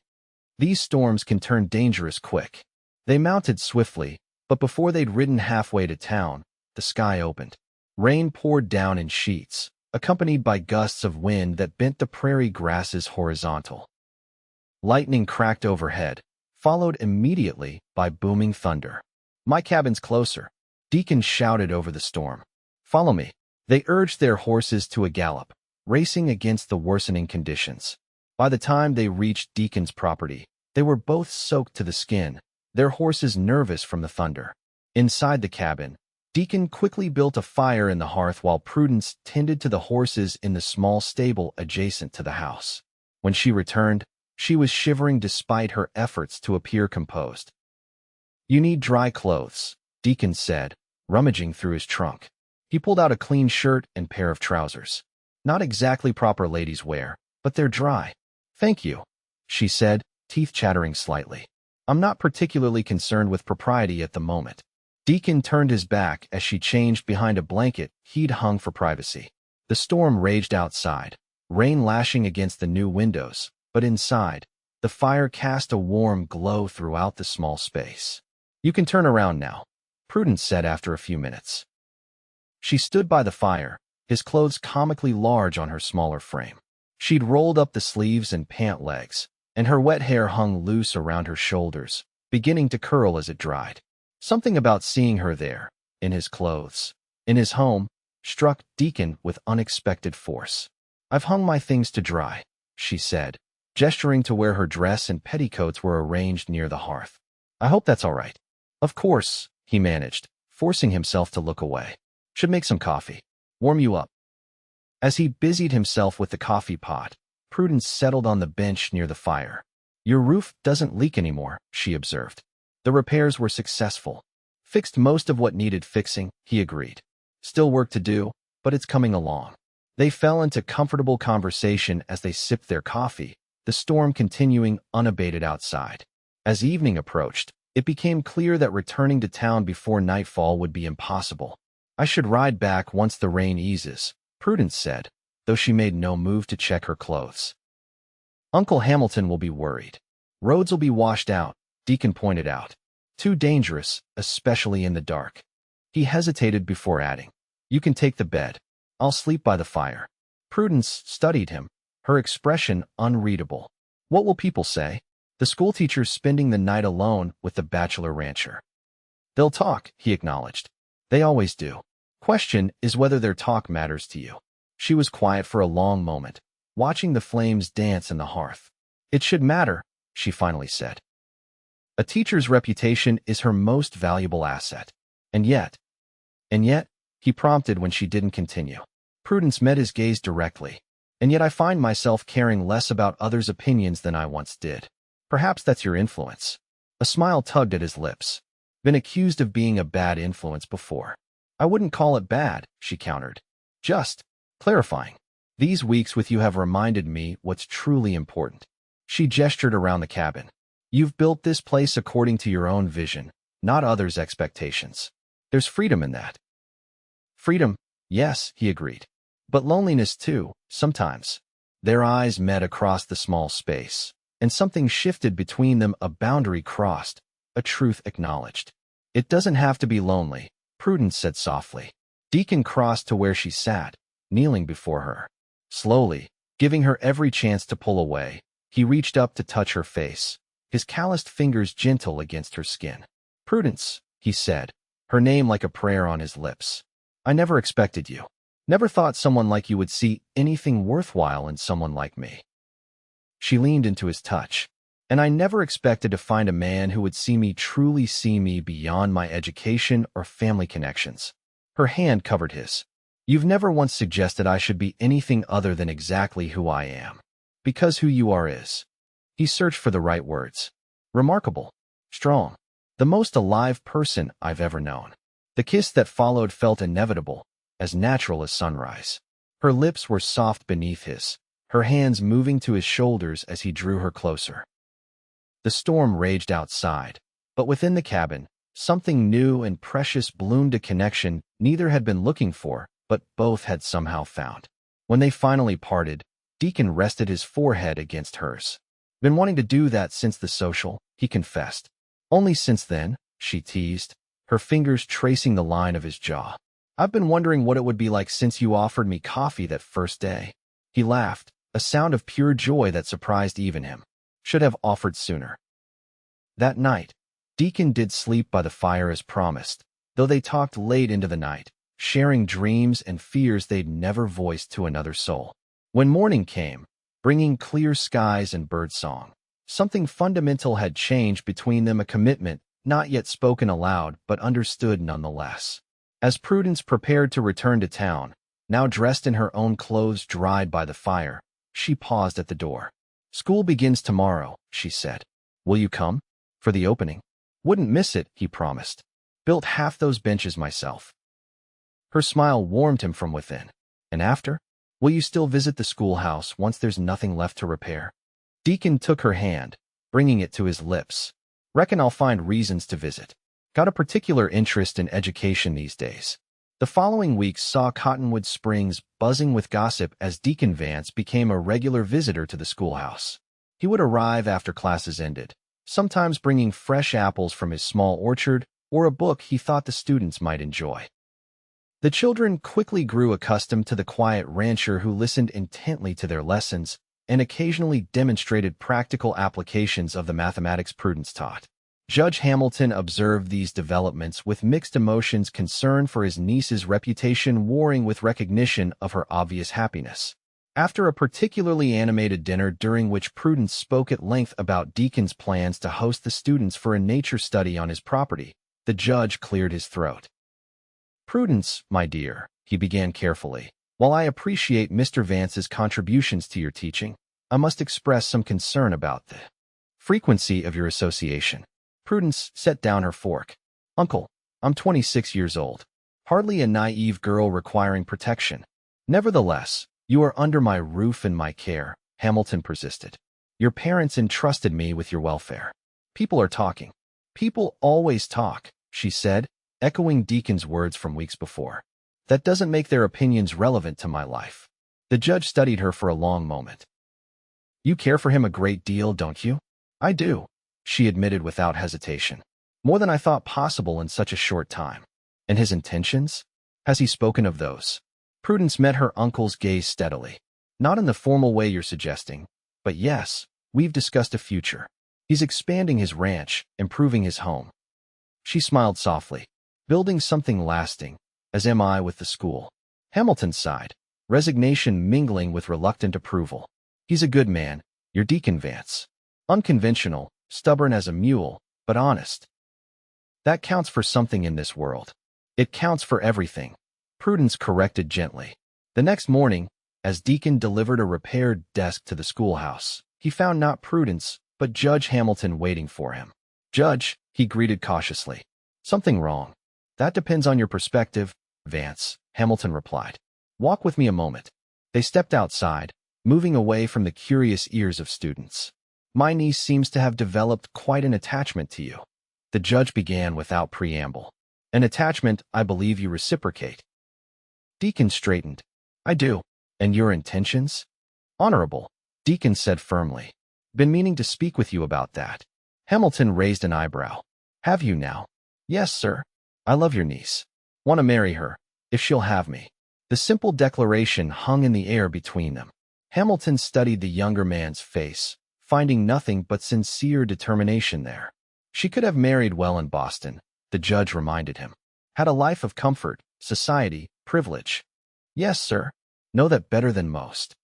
"These storms can turn dangerous quick." They mounted swiftly, but before they'd ridden halfway to town, the sky opened. Rain poured down in sheets, accompanied by gusts of wind that bent the prairie grasses horizontal. Lightning cracked overhead, followed immediately by booming thunder. "My cabin's closer," Deacon shouted over the storm. "Follow me." They urged their horses to a gallop, racing against the worsening conditions. By the time they reached Deacon's property, they were both soaked to the skin, their horses nervous from the thunder. Inside the cabin, Deacon quickly built a fire in the hearth while Prudence tended to the horses in the small stable adjacent to the house. When she returned, she was shivering despite her efforts to appear composed. "You need dry clothes," Deacon said, rummaging through his trunk. He pulled out a clean shirt and pair of trousers. "Not exactly proper ladies' wear, but they're dry." "Thank you," she said, teeth chattering slightly. "I'm not particularly concerned with propriety at the moment." Deacon turned his back as she changed behind a blanket he'd hung for privacy. The storm raged outside, rain lashing against the new windows, but inside, the fire cast a warm glow throughout the small space. "You can turn around now," Prudence said after a few minutes. She stood by the fire, his clothes comically large on her smaller frame. She'd rolled up the sleeves and pant legs, and her wet hair hung loose around her shoulders, beginning to curl as it dried. Something about seeing her there, in his clothes, in his home, struck Deacon with unexpected force. "I've hung my things to dry," she said, gesturing to where her dress and petticoats were arranged near the hearth. "I hope that's all right." "Of course," he managed, forcing himself to look away. "Should make some coffee. Warm you up." As he busied himself with the coffee pot, Prudence settled on the bench near the fire. "Your roof doesn't leak anymore," she observed. The repairs were successful. "Fixed most of what needed fixing," he agreed. "Still work to do, but it's coming along." They fell into comfortable conversation as they sipped their coffee, the storm continuing unabated outside. As evening approached, it became clear that returning to town before nightfall would be impossible. "I should ride back once the rain eases," Prudence said, though she made no move to check her clothes. "Uncle Hamilton will be worried. Roads will be washed out," Deacon pointed out. "Too dangerous, especially in the dark." He hesitated before adding, "You can take the bed. I'll sleep by the fire." Prudence studied him, her expression unreadable. What will people say? The schoolteacher's spending the night alone with the bachelor rancher. They'll talk, he acknowledged. They always do. Question is whether their talk matters to you. She was quiet for a long moment, watching the flames dance in the hearth. It should matter, she finally said. A teacher's reputation is her most valuable asset. And yet, he prompted when she didn't continue. Prudence met his gaze directly. And yet I find myself caring less about others' opinions than I once did. Perhaps that's your influence. A smile tugged at his lips. Been accused of being a bad influence before. I wouldn't call it bad, she countered. Just clarifying. These weeks with you have reminded me what's truly important. She gestured around the cabin. You've built this place according to your own vision, not others' expectations. There's freedom in that. Freedom, yes, he agreed. But loneliness too, sometimes. Their eyes met across the small space, and something shifted between them, a boundary crossed, a truth acknowledged. It doesn't have to be lonely, Prudence said softly. Deacon crossed to where she sat, kneeling before her. Slowly, giving her every chance to pull away, he reached up to touch her face, his calloused fingers gentle against her skin. Prudence, he said, her name like a prayer on his lips. I never expected you. Never thought someone like you would see anything worthwhile in someone like me. She leaned into his touch. And I never expected to find a man who would truly see me beyond my education or family connections. Her hand covered his. You've never once suggested I should be anything other than exactly who I am. Because who you are is. He searched for the right words. Remarkable. Strong. The most alive person I've ever known. The kiss that followed felt inevitable, as natural as sunrise. Her lips were soft beneath his, her hands moving to his shoulders as he drew her closer. The storm raged outside, but within the cabin, something new and precious bloomed, a connection neither had been looking for, but both had somehow found. When they finally parted, Deacon rested his forehead against hers. Been wanting to do that since the social, he confessed. Only since then, she teased, her fingers tracing the line of his jaw. I've been wondering what it would be like since you offered me coffee that first day. He laughed, a sound of pure joy that surprised even him. Should have offered sooner. That night, Deacon did sleep by the fire as promised, though they talked late into the night, sharing dreams and fears they'd never voiced to another soul. When morning came, bringing clear skies and birdsong, something fundamental had changed between them, a commitment not yet spoken aloud but understood nonetheless. As Prudence prepared to return to town, now dressed in her own clothes dried by the fire, she paused at the door. School begins tomorrow, she said. Will you come? For the opening? Wouldn't miss it, he promised. Built half those benches myself. Her smile warmed him from within. And after? Will you still visit the schoolhouse once there's nothing left to repair? Deacon took her hand, bringing it to his lips. Reckon I'll find reasons to visit. Got a particular interest in education these days. The following weeks saw Cottonwood Springs buzzing with gossip as Deacon Vance became a regular visitor to the schoolhouse. He would arrive after classes ended, sometimes bringing fresh apples from his small orchard or a book he thought the students might enjoy. The children quickly grew accustomed to the quiet rancher who listened intently to their lessons and occasionally demonstrated practical applications of the mathematics Prudence taught. Judge Hamilton observed these developments with mixed emotions, concern for his niece's reputation warring with recognition of her obvious happiness. After a particularly animated dinner during which Prudence spoke at length about Deacon's plans to host the students for a nature study on his property, the judge cleared his throat. Prudence, my dear, he began carefully, while I appreciate Mr. Vance's contributions to your teaching, I must express some concern about the frequency of your association. Prudence set down her fork. Uncle, I'm 26 years old. Hardly a naive girl requiring protection. Nevertheless, you are under my roof and my care, Hamilton persisted. Your parents entrusted me with your welfare. People are talking. People always talk, she said, echoing Deacon's words from weeks before. That doesn't make their opinions relevant to my life. The judge studied her for a long moment. You care for him a great deal, don't you? I do, she admitted without hesitation. More than I thought possible in such a short time. And his intentions? Has he spoken of those? Prudence met her uncle's gaze steadily. Not in the formal way you're suggesting, but yes, we've discussed a future. He's expanding his ranch, improving his home. She smiled softly. Building something lasting, as am I with the school. Hamilton sighed, resignation mingling with reluctant approval. He's a good man, your Deacon Vance. Unconventional, stubborn as a mule, but honest. That counts for something in this world. It counts for everything, Prudence corrected gently. The next morning, as Deacon delivered a repaired desk to the schoolhouse, he found not Prudence, but Judge Hamilton waiting for him. Judge, he greeted cautiously. Something wrong. That depends on your perspective, Vance, Hamilton replied. Walk with me a moment. They stepped outside, moving away from the curious ears of students. My niece seems to have developed quite an attachment to you. The judge began without preamble. An attachment I believe you reciprocate. Deacon straightened. I do. And your intentions? Honorable, Deacon said firmly. Been meaning to speak with you about that. Hamilton raised an eyebrow. Have you now? Yes, sir. I love your niece. Want to marry her, if she'll have me. The simple declaration hung in the air between them. Hamilton studied the younger man's face, finding nothing but sincere determination there. She could have married well in Boston, the judge reminded him. Had a life of comfort, society, privilege. Yes, sir. Know that better than most.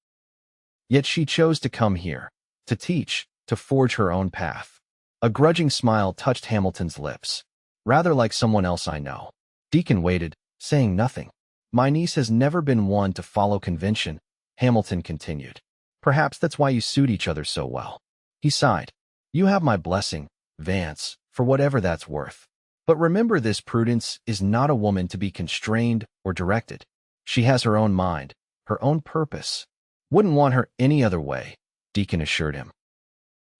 Yet she chose to come here, to teach, to forge her own path. A grudging smile touched Hamilton's lips. Rather like someone else I know. Deacon waited, saying nothing. My niece has never been one to follow convention, Hamilton continued. Perhaps that's why you suit each other so well. He sighed. You have my blessing, Vance, for whatever that's worth. But remember this, Prudence is not a woman to be constrained or directed. She has her own mind, her own purpose. Wouldn't want her any other way, Deacon assured him.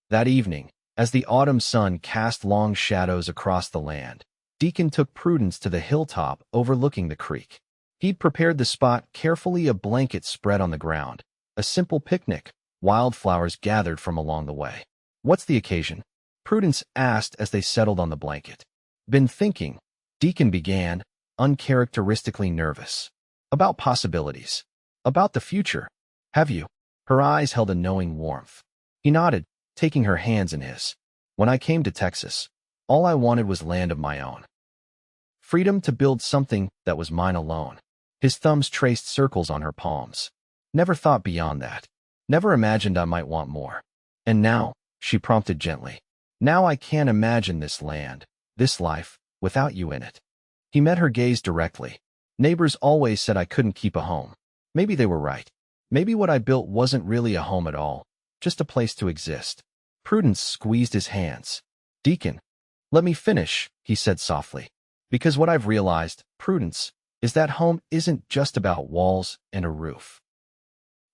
That evening, as the autumn sun cast long shadows across the land, Deacon took Prudence to the hilltop overlooking the creek. He'd prepared the spot carefully, a blanket spread on the ground, a simple picnic, wildflowers gathered from along the way. What's the occasion? Prudence asked as they settled on the blanket. Been thinking, Deacon began, uncharacteristically nervous. About possibilities. About the future. Have you? Her eyes held a knowing warmth. He nodded, taking her hands in his. When I came to Texas, all I wanted was land of my own. Freedom to build something that was mine alone. His thumbs traced circles on her palms. Never thought beyond that. Never imagined I might want more. And now, she prompted gently. Now I can't imagine this land, this life, without you in it. He met her gaze directly. Neighbors always said I couldn't keep a home. Maybe they were right. Maybe what I built wasn't really a home at all, just a place to exist. Prudence squeezed his hands. Deacon, let me finish, he said softly. Because what I've realized, Prudence, is that home isn't just about walls and a roof.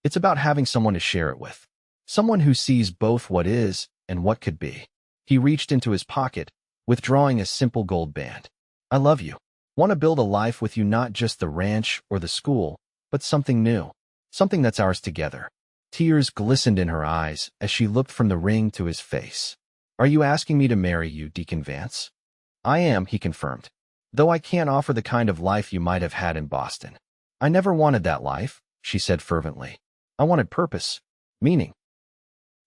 It's about having someone to share it with. Someone who sees both what is and what could be. He reached into his pocket, withdrawing a simple gold band. I love you. Want to build a life with you, not just the ranch or the school, but something new. Something that's ours together. Tears glistened in her eyes as she looked from the ring to his face. Are you asking me to marry you, Deacon Vance? I am, he confirmed. Though I can't offer the kind of life you might have had in Boston. I never wanted that life, she said fervently. I wanted purpose, meaning.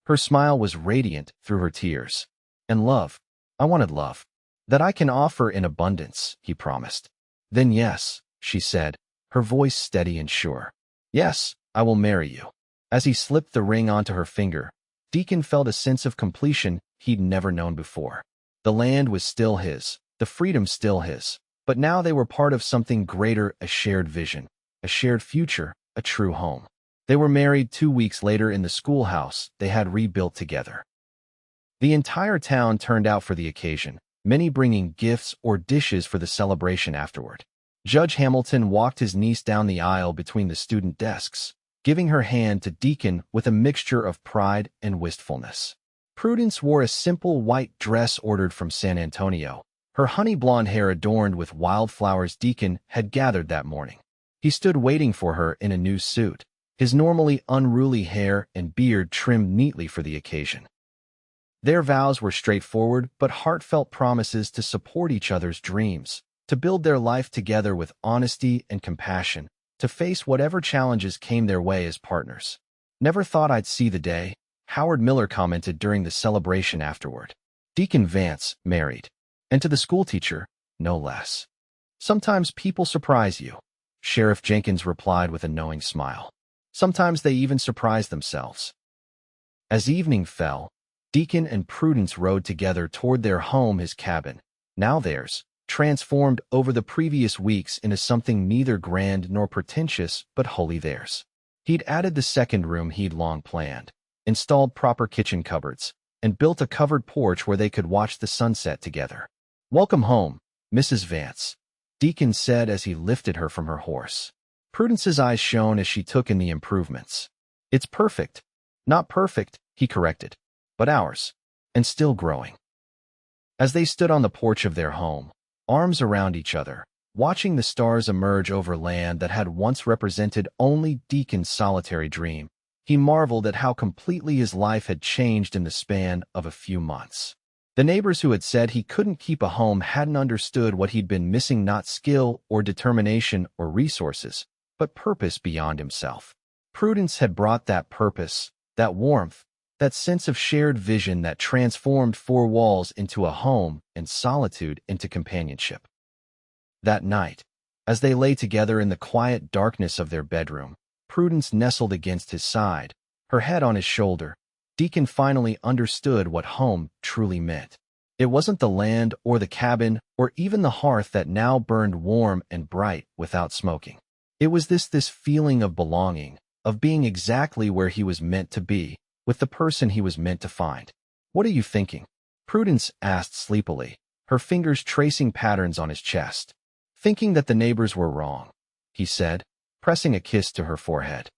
Her smile was radiant through her tears. And love. I wanted love. That I can offer in abundance, he promised. Then yes, she said, her voice steady and sure. Yes, I will marry you. As he slipped the ring onto her finger, Deacon felt a sense of completion he'd never known before. The land was still his, the freedom still his, but now they were part of something greater, a shared vision, a shared future, a true home. They were married 2 weeks later in the schoolhouse they had rebuilt together. The entire town turned out for the occasion, many bringing gifts or dishes for the celebration afterward. Judge Hamilton walked his niece down the aisle between the student desks, giving her hand to Deacon with a mixture of pride and wistfulness. Prudence wore a simple white dress ordered from San Antonio, her honey blonde hair adorned with wildflowers Deacon had gathered that morning. He stood waiting for her in a new suit, his normally unruly hair and beard trimmed neatly for the occasion. Their vows were straightforward but heartfelt promises to support each other's dreams, to build their life together with honesty and compassion, to face whatever challenges came their way as partners. "Never thought I'd see the day," Howard Miller commented during the celebration afterward. Deacon Vance, married. And to the schoolteacher, no less. "Sometimes people surprise you," Sheriff Jenkins replied with a knowing smile. "Sometimes they even surprise themselves." As evening fell, Deacon and Prudence rode together toward their home, his cabin, now theirs, transformed over the previous weeks into something neither grand nor pretentious but wholly theirs. He'd added the second room he'd long planned, installed proper kitchen cupboards, and built a covered porch where they could watch the sunset together. "Welcome home, Mrs. Vance," Deacon said as he lifted her from her horse. Prudence's eyes shone as she took in the improvements. "It's perfect." "Not perfect," he corrected, "but ours, and still growing." As they stood on the porch of their home, arms around each other, watching the stars emerge over land that had once represented only Deacon's solitary dream, he marveled at how completely his life had changed in the span of a few months. The neighbors who had said he couldn't keep a home hadn't understood what he'd been missing: not skill or determination or resources, but purpose beyond himself. Prudence had brought that purpose, that warmth, that sense of shared vision that transformed four walls into a home and solitude into companionship. That night, as they lay together in the quiet darkness of their bedroom, Prudence nestled against his side, her head on his shoulder, Deacon finally understood what home truly meant. It wasn't the land or the cabin or even the hearth that now burned warm and bright without smoking. It was this feeling of belonging, of being exactly where he was meant to be, with the person he was meant to find. "What are you thinking?" Prudence asked sleepily, her fingers tracing patterns on his chest. "Thinking that the neighbors were wrong," he said, pressing a kiss to her forehead.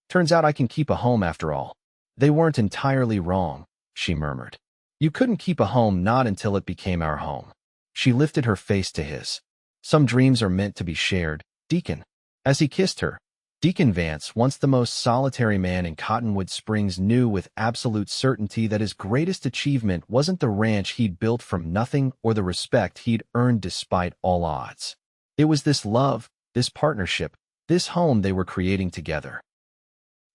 "Turns out I can keep a home after all." "They weren't entirely wrong," she murmured. "You couldn't keep a home, not until it became our home." She lifted her face to his. "Some dreams are meant to be shared, Deacon." As he kissed her, Deacon Vance, once the most solitary man in Cottonwood Springs, knew with absolute certainty that his greatest achievement wasn't the ranch he'd built from nothing or the respect he'd earned despite all odds. It was this love, this partnership, this home they were creating together.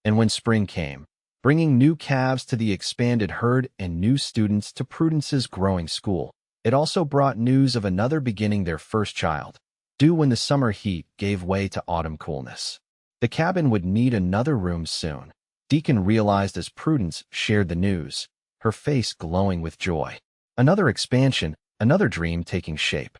And when spring came, bringing new calves to the expanded herd and new students to Prudence's growing school, it also brought news of another beginning, their first child, due when the summer heat gave way to autumn coolness. The cabin would need another room soon, Deacon realized as Prudence shared the news, her face glowing with joy. Another expansion, another dream taking shape.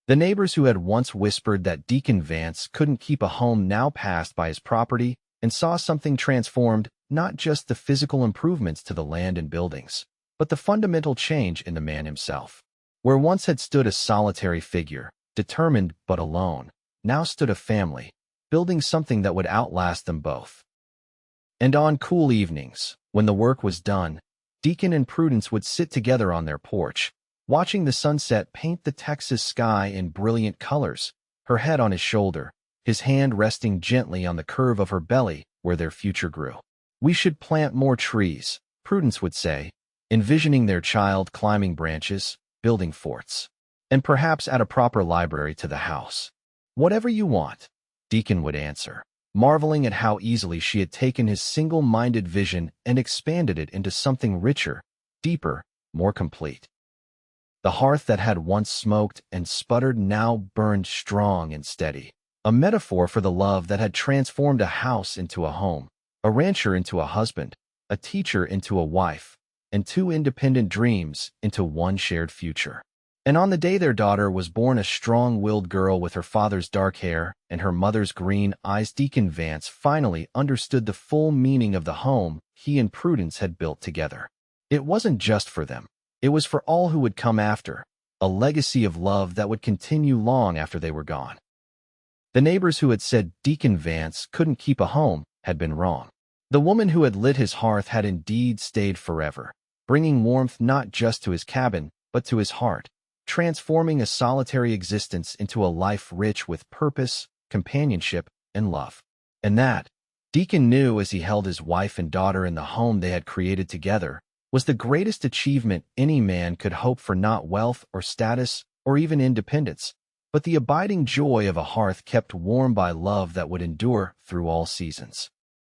The neighbors who had once whispered that Deacon Vance couldn't keep a home now passed by his property and saw something transformed, not just the physical improvements to the land and buildings, but the fundamental change in the man himself. Where once had stood a solitary figure, determined but alone, now stood a family, building something that would outlast them both. And on cool evenings, when the work was done, Deacon and Prudence would sit together on their porch, watching the sunset paint the Texas sky in brilliant colors, her head on his shoulder, his hand resting gently on the curve of her belly where their future grew. "We should plant more trees," Prudence would say, envisioning their child climbing branches, building forts, and perhaps add a proper library to the house. "Whatever you want," Deacon would answer, marveling at how easily she had taken his single-minded vision and expanded it into something richer, deeper, more complete. The hearth that had once smoked and sputtered now burned strong and steady, a metaphor for the love that had transformed a house into a home, a rancher into a husband, a teacher into a wife, and two independent dreams into one shared future. And on the day their daughter was born, a strong-willed girl with her father's dark hair and her mother's green eyes, Deacon Vance finally understood the full meaning of the home he and Prudence had built together. It wasn't just for them. It was for all who would come after, a legacy of love that would continue long after they were gone. The neighbors who had said Deacon Vance couldn't keep a home had been wrong. The woman who had lit his hearth had indeed stayed forever, bringing warmth not just to his cabin, but to his heart, transforming a solitary existence into a life rich with purpose, companionship, and love. And that, Deacon knew as he held his wife and daughter in the home they had created together, was the greatest achievement any man could hope for, not wealth or status or even independence, but the abiding joy of a hearth kept warm by love that would endure through all seasons.